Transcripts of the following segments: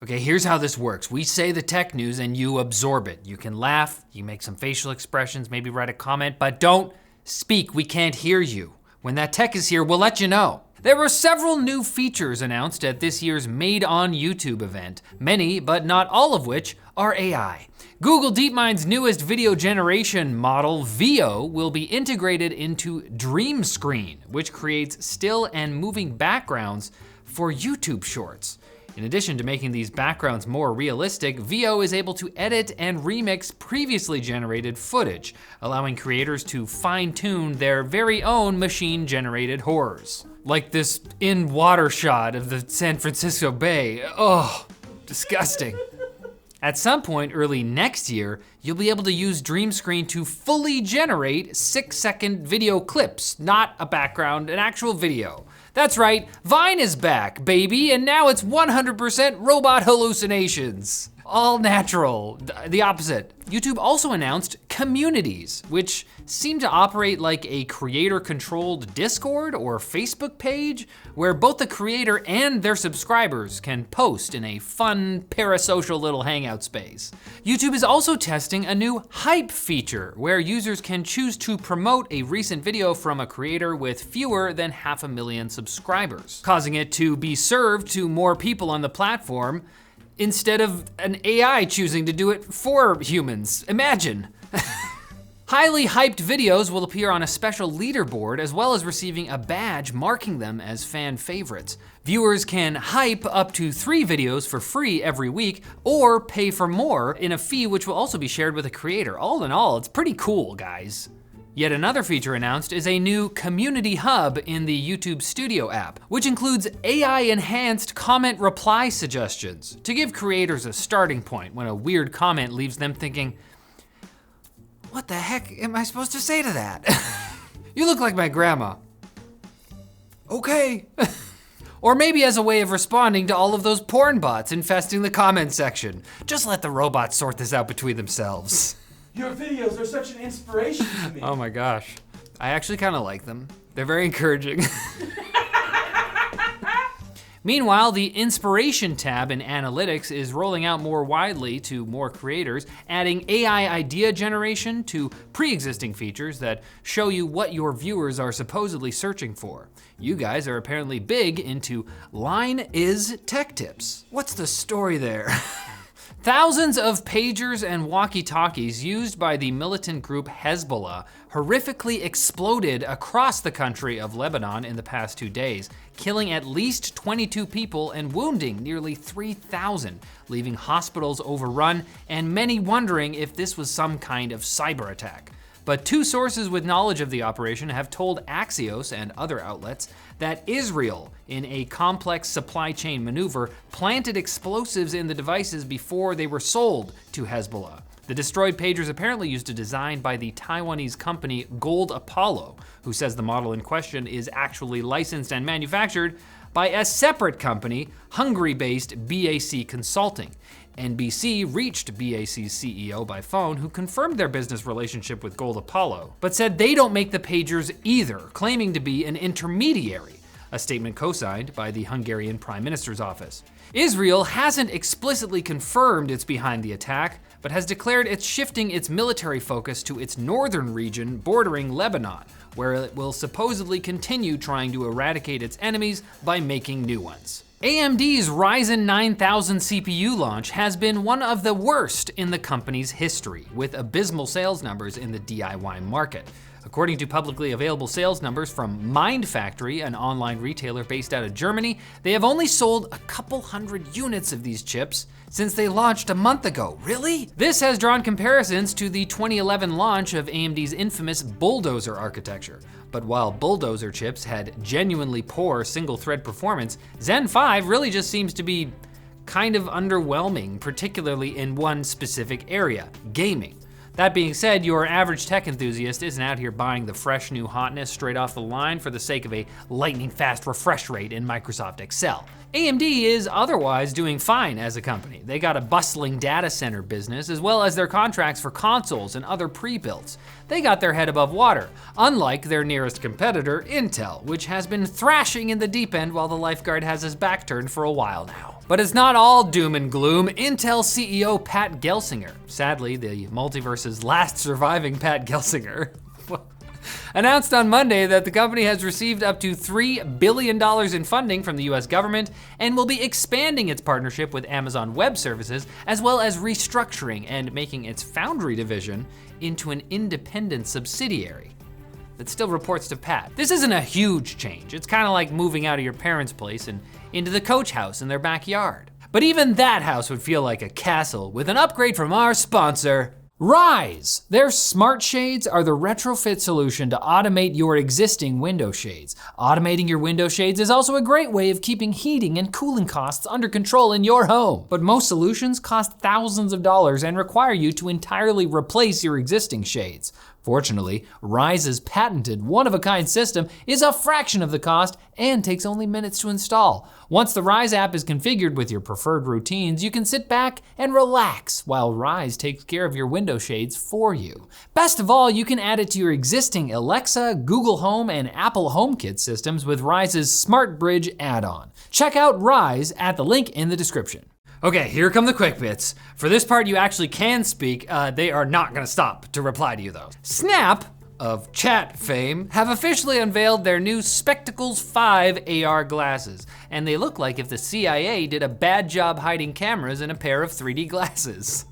Okay, here's how this works. We say the tech news and you absorb it. You can laugh, you make some facial expressions, maybe write a comment, but don't speak. We can't hear you. When that tech is here, we'll let you know. There were several new features announced at this year's Made on YouTube event, many, but not all of which, are AI. Google DeepMind's newest video generation model, Veo, will be integrated into Dream Screen, which creates still and moving backgrounds for YouTube Shorts. In addition to making these backgrounds more realistic, Veo is able to edit and remix previously generated footage, allowing creators to fine-tune their very own machine-generated horrors. Like this in-water shot of the San Francisco Bay. Oh, disgusting. At some point early next year, you'll be able to use Dream Screen to fully generate 6-second video clips, not a background, an actual video. That's right, Vine is back, baby, and now it's 100% robot hallucinations. All natural, the opposite. YouTube also announced communities, which seem to operate like a creator-controlled Discord or Facebook page, where both the creator and their subscribers can post in a fun, parasocial little hangout space. YouTube is also testing a new hype feature, where users can choose to promote a recent video from a creator with fewer than 500,000 subscribers, causing it to be served to more people on the platform, instead of an AI choosing to do it for humans. Imagine. Highly hyped videos will appear on a special leaderboard, as well as receiving a badge marking them as fan favorites. Viewers can hype up to 3 videos for free every week, or pay for more in a fee which will also be shared with a creator. All in all, it's pretty cool, guys. Yet another feature announced is a new community hub in the YouTube Studio app, which includes AI-enhanced comment reply suggestions to give creators a starting point when a weird comment leaves them thinking, what the heck am I supposed to say to that? You look like my grandma. Okay. Or maybe as a way of responding to all of those porn bots infesting the comment section. Just let the robots sort this out between themselves. Your videos are such an inspiration to me. Oh my gosh. I actually kind of like them. They're very encouraging. Meanwhile, the Inspiration tab in Analytics is rolling out more widely to more creators, adding AI idea generation to pre-existing features that show you what your viewers are supposedly searching for. You guys are apparently big into line is tech tips. What's the story there? Thousands of pagers and walkie-talkies used by the militant group Hezbollah horrifically exploded across the country of Lebanon in the past 2 days, killing at least 22 people and wounding nearly 3,000, leaving hospitals overrun and many wondering if this was some kind of cyber attack. But 2 sources with knowledge of the operation have told Axios and other outlets that Israel, in a complex supply chain maneuver, planted explosives in the devices before they were sold to Hezbollah. The destroyed pagers apparently used a design by the Taiwanese company Gold Apollo, who says the model in question is actually licensed and manufactured by a separate company, Hungary-based BAC Consulting. NBC reached BAC's CEO by phone, who confirmed their business relationship with Gold Apollo, but said they don't make the pagers either, claiming to be an intermediary, a statement co-signed by the Hungarian Prime Minister's office. Israel hasn't explicitly confirmed it's behind the attack, but has declared it's shifting its military focus to its northern region bordering Lebanon, where it will supposedly continue trying to eradicate its enemies by making new ones. AMD's Ryzen 9000 CPU launch has been one of the worst in the company's history, with abysmal sales numbers in the DIY market. According to publicly available sales numbers from Mind Factory, an online retailer based out of Germany, they have only sold a couple hundred units of these chips since they launched a month ago. Really? This has drawn comparisons to the 2011 launch of AMD's infamous Bulldozer architecture. But while Bulldozer chips had genuinely poor single-thread performance, Zen 5 really just seems to be kind of underwhelming, particularly in one specific area, gaming. That being said, your average tech enthusiast isn't out here buying the fresh new hotness straight off the line for the sake of a lightning-fast refresh rate in Microsoft Excel. AMD is otherwise doing fine as a company. They got a bustling data center business, as well as their contracts for consoles and other pre-builds. They got their head above water, unlike their nearest competitor, Intel, which has been thrashing in the deep end while the lifeguard has his back turned for a while now. But it's not all doom and gloom. Intel CEO Pat Gelsinger, sadly the multiverse's last surviving Pat Gelsinger, announced on Monday that the company has received up to $3 billion in funding from the US government and will be expanding its partnership with Amazon Web Services, as well as restructuring and making its Foundry division into an independent subsidiary that still reports to Pat. This isn't a huge change. It's kind of like moving out of your parents' place and into the coach house in their backyard. But even that house would feel like a castle with an upgrade from our sponsor, Ryzen. Their smart shades are the retrofit solution to automate your existing window shades. Automating your window shades is also a great way of keeping heating and cooling costs under control in your home. But most solutions cost thousands of dollars and require you to entirely replace your existing shades. Fortunately, Ryzen's patented one-of-a-kind system is a fraction of the cost and takes only minutes to install. Once the Ryzen app is configured with your preferred routines, you can sit back and relax while Ryzen takes care of your window shades for you. Best of all, you can add it to your existing Alexa, Google Home, and Apple HomeKit systems with Ryzen's Smart Bridge add-on. Check out Ryzen at the link in the description. Okay, here come the quick bits. For this part you actually can speak, they are not gonna stop to reply to you though. Snap, of chat fame, have officially unveiled their new Spectacles 5 AR glasses. And they look like if the CIA did a bad job hiding cameras in a pair of 3D glasses.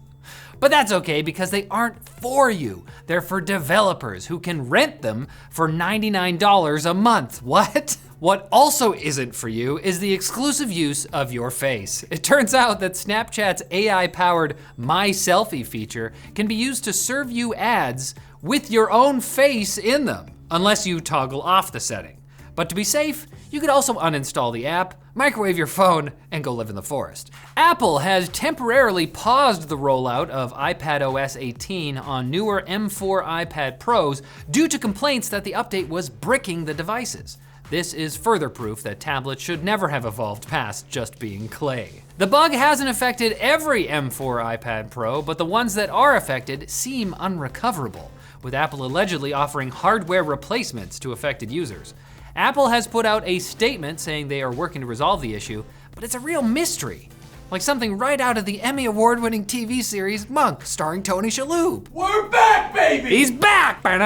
But that's okay because they aren't for you. They're for developers who can rent them for $99 a month. What? What also isn't for you is the exclusive use of your face. It turns out that Snapchat's AI-powered My Selfie feature can be used to serve you ads with your own face in them, unless you toggle off the setting. But to be safe, you could also uninstall the app, microwave your phone, and go live in the forest. Apple has temporarily paused the rollout of iPadOS 18 on newer M4 iPad Pros due to complaints that the update was bricking the devices. This is further proof that tablets should never have evolved past just being clay. The bug hasn't affected every M4 iPad Pro, but the ones that are affected seem unrecoverable, with Apple allegedly offering hardware replacements to affected users. Apple has put out a statement saying they are working to resolve the issue, but it's a real mystery. Like something right out of the Emmy Award-winning TV series Monk, starring Tony Shalhoub. We're back, baby! He's back! I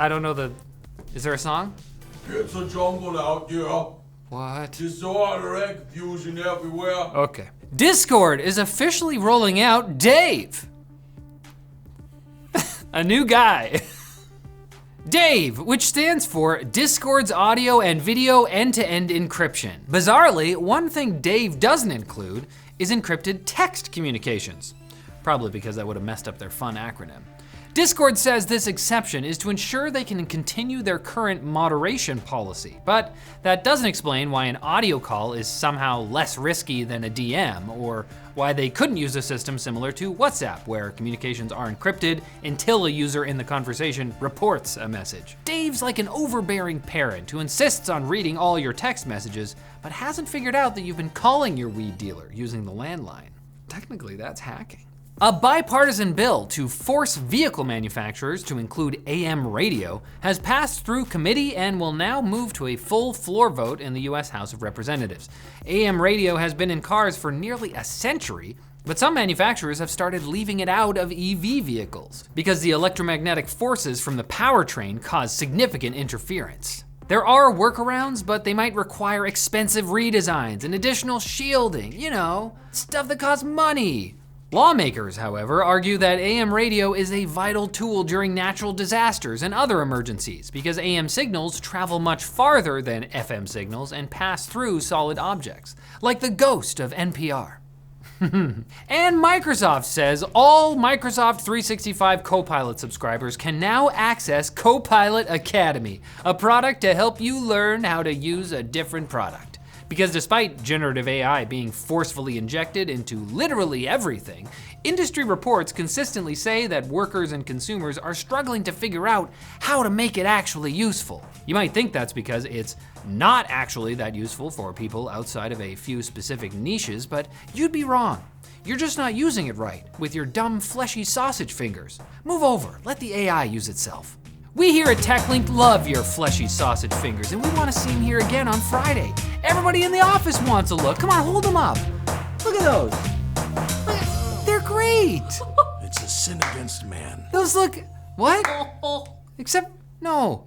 don't know is there a song? It's a jungle out there. What? Disorder and confusion everywhere. Okay. Discord is officially rolling out Dave. A new guy. Dave, which stands for Discord's audio and video end-to-end encryption. Bizarrely, one thing Dave doesn't include is encrypted text communications. Probably because that would have messed up their fun acronym. Discord says this exception is to ensure they can continue their current moderation policy, but that doesn't explain why an audio call is somehow less risky than a DM, or why they couldn't use a system similar to WhatsApp, where communications are encrypted until a user in the conversation reports a message. Dave's like an overbearing parent who insists on reading all your text messages, but hasn't figured out that you've been calling your weed dealer using the landline. Technically, that's hacking. A bipartisan bill to force vehicle manufacturers to include AM radio has passed through committee and will now move to a full floor vote in the US House of Representatives. AM radio has been in cars for nearly a century, but some manufacturers have started leaving it out of EV vehicles because the electromagnetic forces from the powertrain cause significant interference. There are workarounds, but they might require expensive redesigns and additional shielding, you know, stuff that costs money. Lawmakers, however, argue that AM radio is a vital tool during natural disasters and other emergencies because AM signals travel much farther than FM signals and pass through solid objects, like the ghost of NPR. And Microsoft says all Microsoft 365 Copilot subscribers can now access Copilot Academy, a product to help you learn how to use a different product. Because despite generative AI being forcefully injected into literally everything, industry reports consistently say that workers and consumers are struggling to figure out how to make it actually useful. You might think that's because it's not actually that useful for people outside of a few specific niches, but you'd be wrong. You're just not using it right with your dumb, fleshy sausage fingers. Move over, let the AI use itself. We here at TechLink love your fleshy sausage fingers, and we want to see them here again on Friday. Everybody in the office wants a look. Come on, hold them up. Look at those. They're great. It's a sin against man. Those look, what? Except, no.